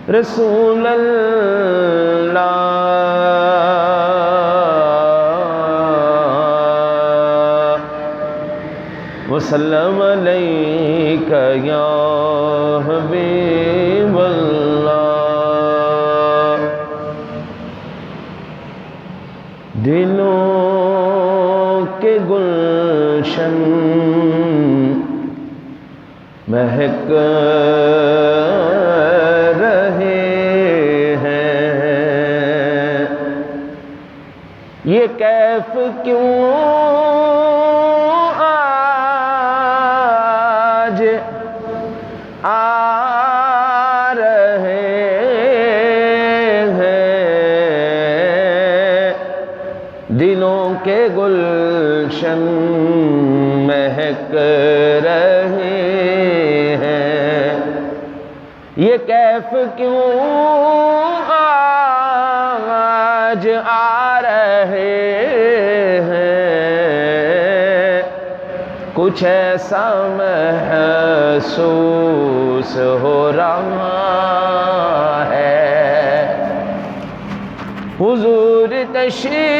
رسول اللہ وسلم علیک یا حبیب اللہ۔ دلوں کے گلشن مہک رہے ہیں، یہ کیف کیوں آج آ رہے ہیں، دلوں کے گلشن مہک رہے ہیں، یہ کیف کیوں آج آ رہے ہیں، کچھ ایسا محسوس ہو رہا ہے، حضور تشریف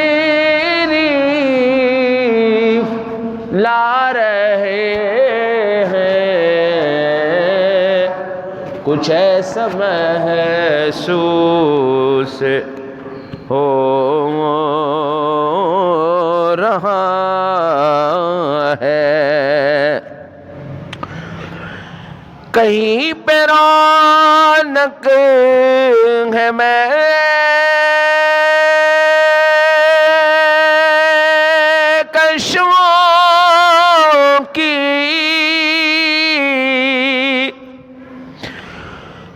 لا رہے ہیں، کچھ ایسا محسوس ہو رہا ہے، کہیں پہ رونق ہے میں کشوں کی،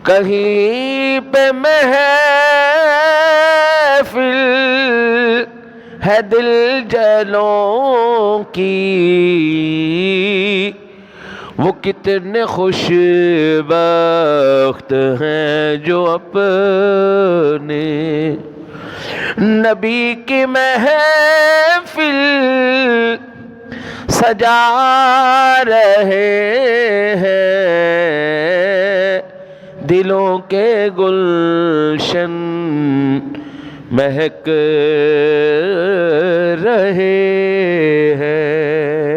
کہیں پہ محفل ہے دل جلوں کی، وہ کتنے خوش بخت ہیں جو اپنے نبی کی محفل سجا رہے ہیں، دلوں کے گلشن مہک رہے ہیں۔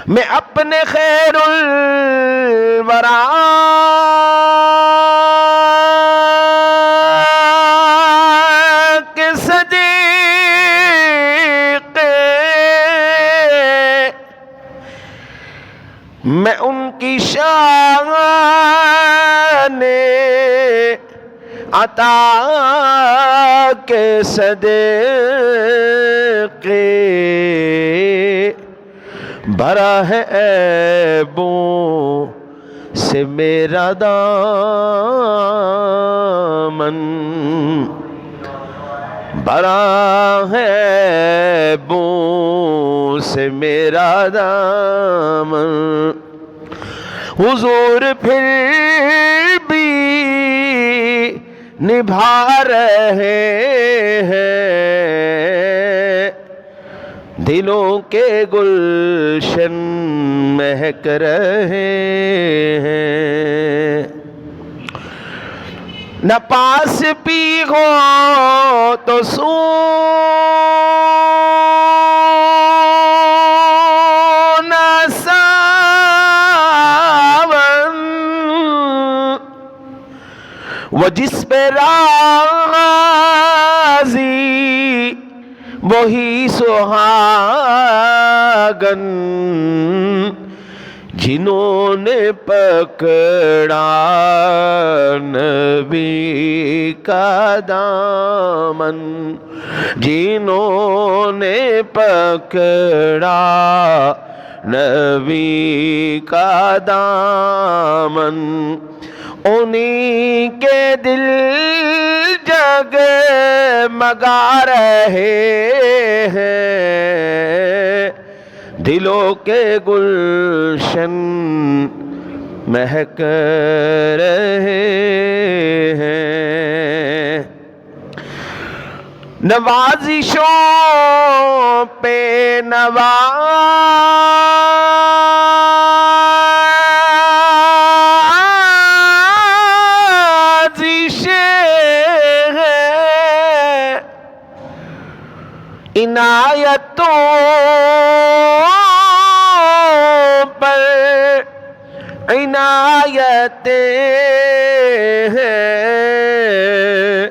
میں اپنے خیر الورا کے صدیق، میں ان کی شان عطا کے صدقے بھرا ہے عیبوں سے میرا دامن، بھرا ہے عیبوں سے میرا دامن، حضور پھر بھی نبھا رہے ہیں، دلوں کے گلشن مہک رہے ہیں، نہ پاس بھی ہو تو سونا ساون، وہ جس پہ راضی وہی سہاگن، جنہوں نے پکڑا نبی کا دامن، جنہوں نے پکڑا نبی کا دامن، انہی کے دل جگمگا رہے ہیں، دلوں کے گلشن مہک رہے ہیں، نوازشوں پہ نواز عنایتوں پر عنایتیں ہیں،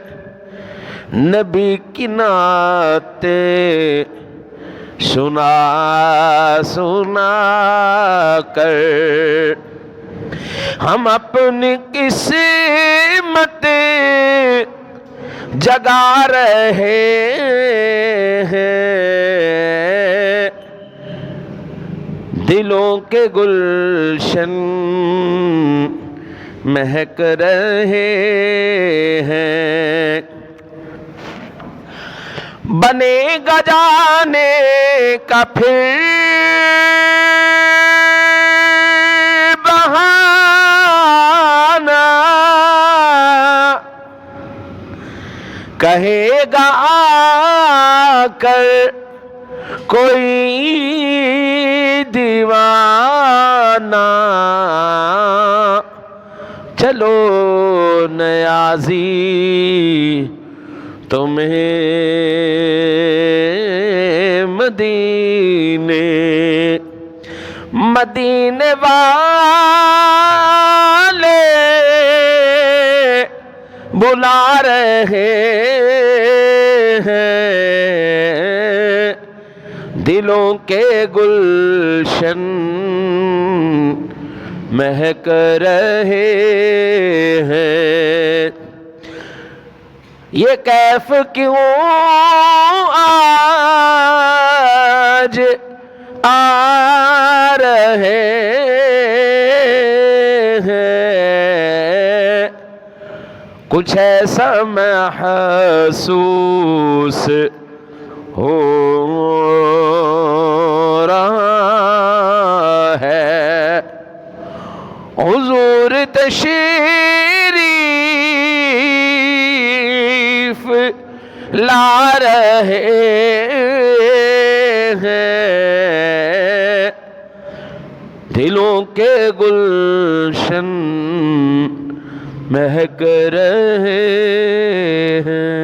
نبی کی نعتیں سنا سنا کر ہم اپنی قسمت جگا رہے ہیں، دلوں کے گلشن مہک رہے ہیں، بنے گا جانے کا پھر بہانہ، کہے گا آ کر کوئی دیوانہ، چلو نیازی تمہیں مدینے مدینے والے بلا رہے ہیں، دلوں کے گلشن مہک رہے ہیں، یہ کیف کیوں آج آ رہے ہیں، کچھ ایسا محسوس ہو رہا ہے، حضور تشریف لا رہے ہیں، دلوں کے گلشن مہک رہے ہیں۔